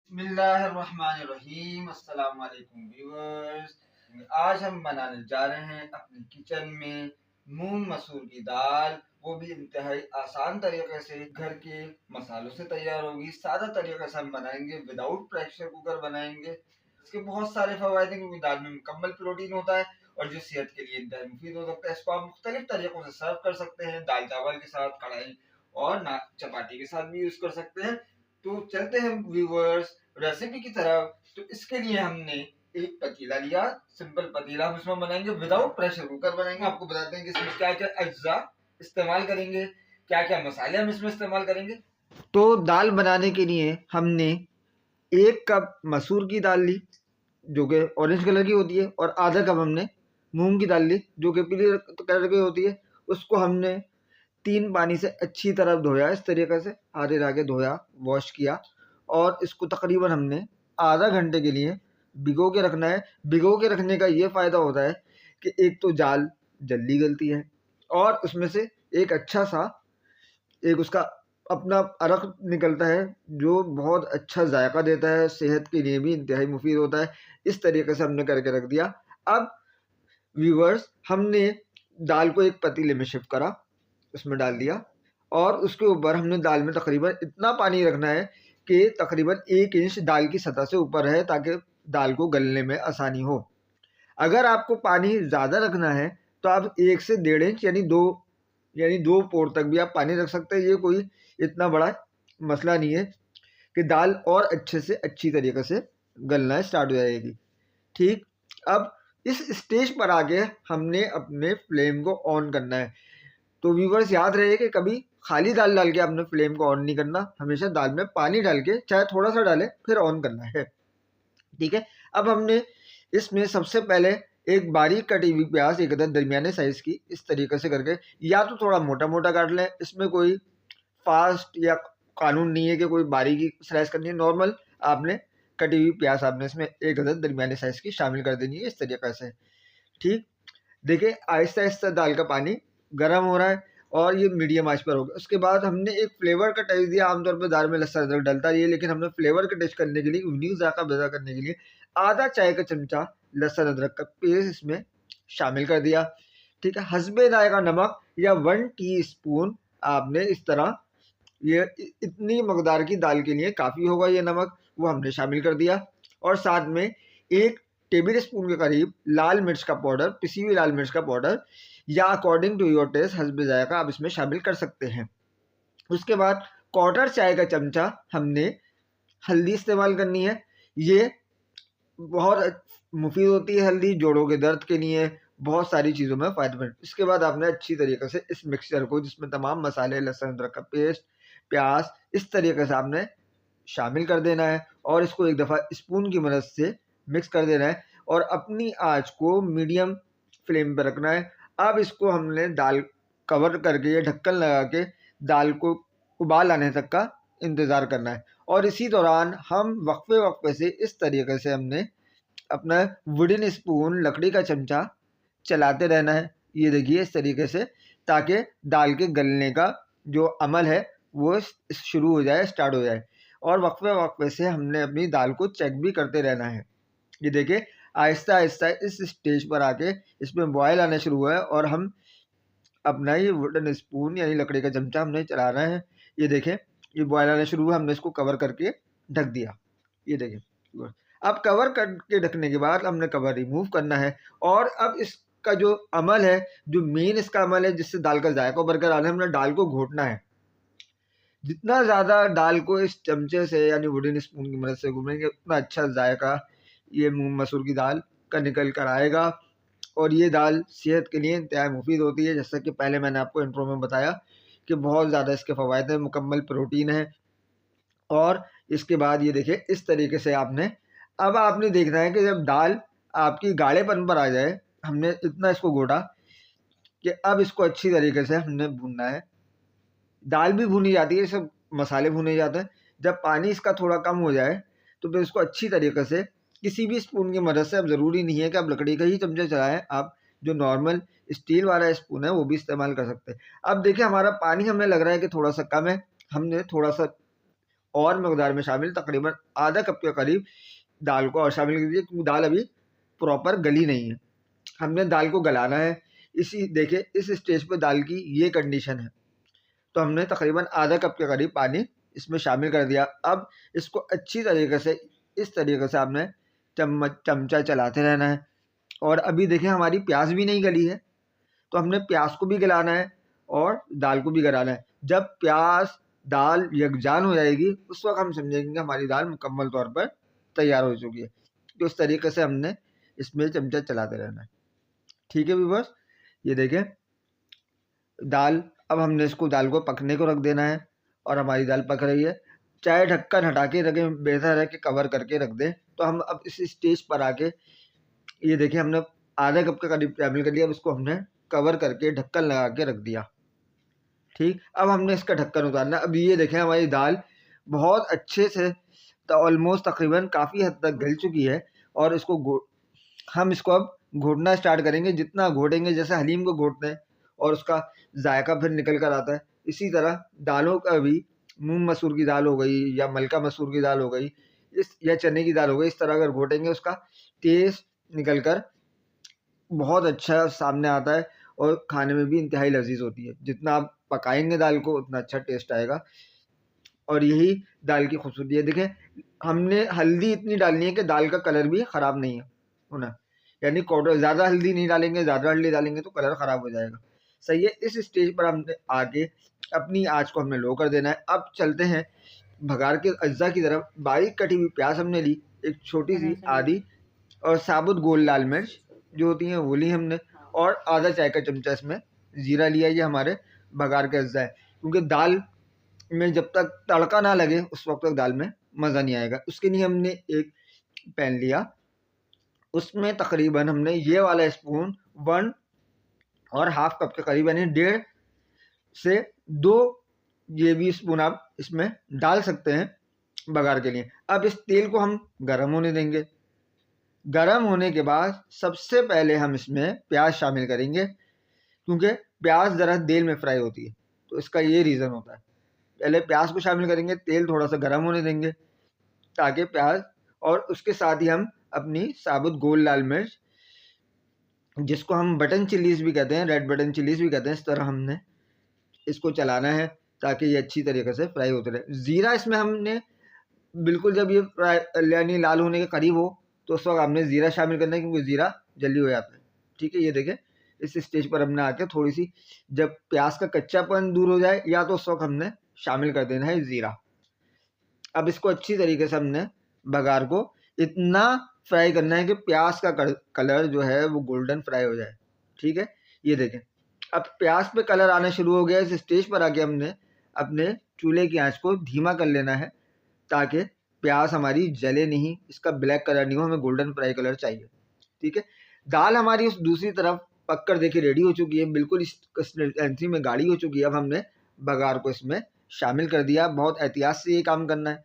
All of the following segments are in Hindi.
बिस्मिल्लाहिर्रहमानिर्रहीम। अस्सलाम वालेकुम व्यूअर्स। आज हम बनाने जा रहे हैं अपने किचन में मूंग मसूर की दाल, वो भी इंतहाई आसान तरीके से घर के मसालों से तैयार होगी। सादा तरीके से हम बनाएंगे, विदाउट प्रेशर कुकर बनाएंगे। इसके बहुत सारे फवायद हैं क्योंकि दाल में मुकम्मल प्रोटीन होता है और जो सेहत के लिए इंतहाई मुफीद हो सकता है। इसको आप मुख्तलिफ तरीकों से सर्व कर सकते हैं, दाल चावल के साथ, कढ़ाई और ना चपाती के साथ भी यूज कर सकते हैं। तो चलते हैं व्यूअर्स रेसिपी की तरफ। तो इसके लिए हमने एक पतीला लिया, सिंपल पतीला। हम इसमें बनाएंगे विदाउट प्रेशर कुकर बनाएंगे। आपको बताते हैं कि इसमें क्या क्या अज्जा इस्तेमाल करेंगे, क्या क्या मसाले हम इसमें इस्तेमाल करेंगे। तो दाल बनाने के लिए हमने 1 कप मसूर की दाल ली जो कि ऑरेंज कलर की होती है, और आधा कप हमने मूंग की दाल ली जो कि पीले कलर की होती है। उसको हमने 3 पानी से अच्छी तरह धोया, इस तरीके से आधे धागे धोया, वॉश किया, और इसको तकरीबन हमने आधा घंटे के लिए भिगो के रखना है। भिगो के रखने का ये फ़ायदा होता है कि एक तो दाल जल्दी गलती है और उसमें से एक अच्छा सा एक उसका अपना अरक निकलता है जो बहुत अच्छा जायका देता है, सेहत के लिए भी इंतहाई मुफीद होता है। इस तरीके से हमने करके रख दिया। अब व्यूवर्स, हमने दाल को एक पतीले में शिफ्ट करा, उसमें डाल दिया, और उसके ऊपर हमने दाल में तकरीबन इतना पानी रखना है कि तकरीबन 1 इंच दाल की सतह से ऊपर है ताकि दाल को गलने में आसानी हो। अगर आपको पानी ज़्यादा रखना है तो आप 1 से 1.5 इंच यानी दो पोर तक भी आप पानी रख सकते हैं। ये कोई इतना बड़ा मसला नहीं है कि दाल और अच्छे से अच्छी तरीके से गलना स्टार्ट हो जाएगी। ठीक, अब इस स्टेज पर आके हमने अपने फ्लेम को ऑन करना है। तो व्यूवर्स, याद रहे कि कभी खाली दाल डाल के आपने फ्लेम को ऑन नहीं करना, हमेशा दाल में पानी डाल के चाहे थोड़ा सा डालें फिर ऑन करना है। ठीक है, अब हमने इसमें सबसे पहले एक बारीक कटी हुई प्याज, एक अदद दरमियाने साइज की, इस तरीके से करके, या तो थोड़ा मोटा मोटा काट लें, इसमें कोई फास्ट या कानून नहीं है कि कोई बारीकी स्लाइस करनी है। नॉर्मल आपने कटी हुई प्याज आपने इसमें एक अदद दरमियाने साइज की शामिल कर देनी है, इस तरीके से। ठीक, देखिए आहिस्ता आहिस्ता दाल का पानी गर्म हो रहा है और ये मीडियम आंच पर होगा। उसके बाद हमने एक फ्लेवर का टच दिया। आमतौर पर दाल में लहसुन अदरक डलता है, लेकिन हमने फ्लेवर का टच करने के लिए, यूनिक जायका पैदा करने के लिए, आधा चाय का चमचा लहसुन अदरक का पेस्ट इसमें शामिल कर दिया। ठीक है, हस्बे जायका नमक या 1 टीस्पून आपने इस तरह, ये इतनी मकदार की दाल के लिए काफ़ी होगा ये नमक, वो हमने शामिल कर दिया। और साथ में 1 टेबल स्पून के करीब लाल मिर्च का पाउडर, पिसी हुई लाल मिर्च का पाउडर, या अकॉर्डिंग टू योर टेस्ट हस्बे जायका आप इसमें शामिल कर सकते हैं। उसके बाद 1/4 चाय का चमचा हमने हल्दी इस्तेमाल करनी है। ये बहुत मुफीद होती है हल्दी, जोड़ों के दर्द के लिए, बहुत सारी चीज़ों में फ़ायदेमंद। इसके बाद आपने अच्छी तरीके से इस मिक्सचर को, जिसमें तमाम मसाले, लहसुन अदरक का पेस्ट, प्याज, इस तरीके से आपने शामिल कर देना है और इसको एक दफ़ा स्पून की मदद से मिक्स कर देना है और अपनी आँच को मीडियम फ्लेम पर रखना है। अब इसको हमने दाल कवर करके या ढक्कन लगा के दाल को उबाल आने तक का इंतज़ार करना है, और इसी दौरान हम वक्फे वक्फे से इस तरीके से हमने अपना वुडन स्पून, लकड़ी का चमचा चलाते रहना है। ये देखिए इस तरीके से, ताकि दाल के गलने का जो अमल है वो शुरू हो जाए, स्टार्ट हो जाए, और वक्फे वक्फे से हमने अपनी दाल को चेक भी करते रहना है। ये देखिए आहिस्ता आहिस्ता इस स्टेज पर आके इसमें बॉयल आना शुरू हुआ है और हम अपना ये वुडन स्पून यानी लकड़ी का चमचा हमने चला रहे हैं। ये देखें ये बॉयल आना शुरू हुआ, हमने इसको कवर करके ढक दिया। ये देखिए, अब कवर करके ढकने के बाद हमने कवर रिमूव करना है, और अब इसका जो अमल है, जो मेन इसका अमल है जिससे दाल का जायका बरकरार है, हमने दाल को घोटना है। जितना ज़्यादा दाल को इस चमचे से यानी वुडन स्पून की मदद से घूमेंगे, उतना अच्छा जायका ये मूंग मसूर की दाल का निकल कर आएगा। और ये दाल सेहत के लिए इंतहाई मुफीद होती है, जैसा कि पहले मैंने आपको इंट्रो में बताया कि बहुत ज़्यादा इसके फ़वायद हैं, मुकम्मल प्रोटीन है। और इसके बाद ये देखिए इस तरीके से अब आपने देखना है कि जब दाल आपकी गाढ़ेपन पर आ जाए, हमने इतना इसको घोटा कि अब इसको अच्छी तरीके से हमने भूनना है। दाल भी भुनी जाती है, सब मसाले भुने जाते हैं। जब पानी इसका थोड़ा कम हो जाए तो फिर इसको अच्छी तरीके से किसी भी स्पून की मदद से, अब ज़रूरी नहीं है कि आप लकड़ी का ही चमचा चलाएं, आप जो नॉर्मल स्टील वाला स्पून है वो भी इस्तेमाल कर सकते हैं। अब देखिए हमारा पानी हमें लग रहा है कि थोड़ा सा कम है, हमने थोड़ा सा और मकदार में शामिल तकरीबन आधा कप के करीब दाल को और शामिल कर दीजिए, क्योंकि दाल अभी प्रॉपर गली नहीं है, हमने दाल को गलाना है। इसी देखिए इस स्टेज पे दाल की ये कंडीशन है, तो हमने तकरीबन आधा कप के करीब पानी इसमें शामिल कर दिया। अब इसको अच्छी तरीके से इस तरीके से आपने चमचा चलाते रहना है। और अभी देखिए हमारी प्याज भी नहीं गली है, तो हमने प्याज को भी गलाना है और दाल को भी गलाना है। जब प्याज दाल यकजान हो जाएगी उस वक्त हम समझेंगे कि हमारी दाल मुकम्मल तौर पर तैयार हो चुकी है। तो इस तरीके से हमने इसमें चमचा चलाते रहना है। ठीक है व्यूअर्स, ये देखें दाल, अब हमने इसको दाल को पकने को रख देना है और हमारी दाल पक रही है। चाहे ढक्कन हटा के रखें, बेहतर है कि कवर करके रख दें। तो हम अब इस स्टेज पर आके ये देखिए हमने आधा कप के करीब शामिल कर लिया। अब इसको हमने कवर करके ढक्कन लगा के रख दिया। ठीक, अब हमने इसका ढक्कन उतारना। अब ये देखें हमारी दाल बहुत अच्छे से ऑलमोस्ट तकरीबन काफ़ी हद तक गल चुकी है और हम इसको अब घोटना स्टार्ट करेंगे। जितना घोटेंगे, जैसे हलीम को घोटते हैं और उसका जायका फिर निकल कर आता है, इसी तरह दालों का भी, मूंग मसूर की दाल हो गई या मलका मसूर की दाल हो गई या चने की दाल हो गई, इस तरह अगर घोटेंगे उसका टेस्ट निकल कर बहुत अच्छा सामने आता है और खाने में भी इंतहाई लजीज होती है। जितना आप पकाएंगे दाल को उतना अच्छा टेस्ट आएगा और यही दाल की खूबसूरती है। देखें हमने हल्दी इतनी डालनी है कि दाल का कलर भी ख़राब नहीं होना, यानी ज़्यादा हल्दी नहीं डालेंगे, ज़्यादा हल्दी डालेंगे तो कलर ख़राब हो जाएगा। सही है, इस स्टेज पर हमने आके अपनी आँच को हमने लो कर देना है। अब चलते हैं भगार के अज्जा की तरफ। बारीक कटी हुई प्याज हमने ली, एक छोटी सी आधी, और साबुत गोल लाल मिर्च जो होती हैं वो ली हमने, और आधा चाय का चमचा इसमें ज़ीरा लिया। ये हमारे भगार के अज्जा है, क्योंकि दाल में जब तक तड़का ना लगे उस वक्त तक दाल में मज़ा नहीं आएगा। उसके लिए हमने एक पैन लिया, उसमें तकरीबन हमने ये वाला स्पून 1.5 कप के करीब, यानी 1.5 से 2 ये भी स्पून आप इसमें डाल सकते हैं बघार के लिए। अब इस तेल को हम गर्म होने देंगे। गर्म होने के बाद सबसे पहले हम इसमें प्याज शामिल करेंगे, क्योंकि प्याज ज़रा तेल में फ्राई होती है, तो इसका ये रीज़न होता है। पहले प्याज को शामिल करेंगे, तेल थोड़ा सा गर्म होने देंगे ताकि प्याज, और उसके साथ ही हम अपनी साबुत गोल लाल मिर्च, जिसको हम बटन चिल्लीज भी कहते हैं, रेड बटन चिल्लीज भी कहते हैं, इस तरह हमने इसको चलाना है ताकि ये अच्छी तरीके से फ्राई होते रहे। ज़ीरा इसमें हमने बिल्कुल जब ये फ्राई यानी लाल होने के करीब हो तो उस वक्त हमने ज़ीरा शामिल करना है, क्योंकि ज़ीरा जल्दी हो जाता है। ठीक है, ये देखें इस स्टेज पर हमने आके थोड़ी सी जब प्याज का कच्चापन दूर हो जाए या तो उस वक्त हमने शामिल कर देना है ज़ीरा। अब इसको अच्छी तरीके से हमने बघार को इतना फ्राई करना है कि प्याज का कलर जो है वो गोल्डन फ्राई हो जाए। ठीक है, ये देखें अब प्याज पे कलर आना शुरू हो गया। इस स्टेज पर आके हमने अपने चूल्हे की आंच को धीमा कर लेना है ताकि प्याज हमारी जले नहीं, इसका ब्लैक कलर नहीं हो, हमें गोल्डन फ्राई कलर चाहिए। ठीक है, दाल हमारी उस दूसरी तरफ पक कर देखिए रेडी हो चुकी है, बिल्कुल इस कंसिस्टेंसी में गाढ़ी हो चुकी है। अब हमने बघार को इसमें शामिल कर दिया। बहुत एहतियात से ये काम करना है।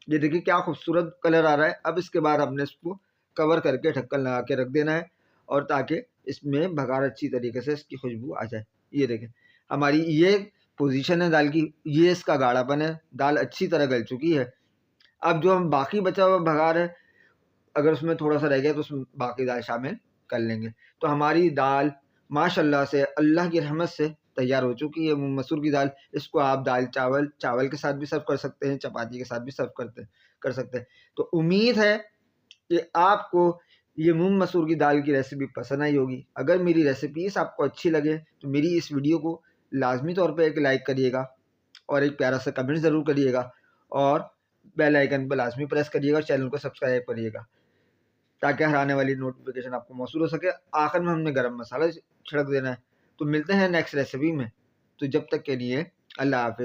ये देखिए क्या खूबसूरत कलर आ रहा है। अब इसके बाद हमने इसको कवर करके ढक्कन लगा के रख देना है, और ताकि इसमें बघार अच्छी तरीके से इसकी खुशबू आ जाए। ये देखें हमारी ये पोजीशन है दाल की, ये इसका गाढ़ापन है, दाल अच्छी तरह गल चुकी है। अब जो हम बाकी बचा हुआ बघार है, अगर उसमें थोड़ा सा रह गया तो उसमें बाकी दाल शामिल कर लेंगे। तो हमारी दाल माशाल्लाह से अल्लाह की रहमत से तैयार हो चुकी है, मूंग मसूर की दाल। इसको आप दाल चावल के साथ भी सर्व कर सकते हैं, चपाती के साथ भी सर्व कर सकते हैं। तो उम्मीद है कि आपको ये मूंग मसूर की दाल की रेसिपी पसंद आई होगी। अगर मेरी रेसिपीज़ आपको अच्छी लगे तो मेरी इस वीडियो को लाजमी तौर पर एक लाइक करिएगा और एक प्यारा सा कमेंट ज़रूर करिएगा, और बेल आइकन पर लाजमी प्रेस करिएगा और चैनल को सब्सक्राइब करिएगा ताकि हर आने वाली नोटिफिकेशन आपको मौसूल हो सके। आखिर में हमने गरम मसाला छिड़क देना है। तो मिलते हैं नेक्स्ट रेसिपी में, तो जब तक के लिए अल्लाह हाफिज़।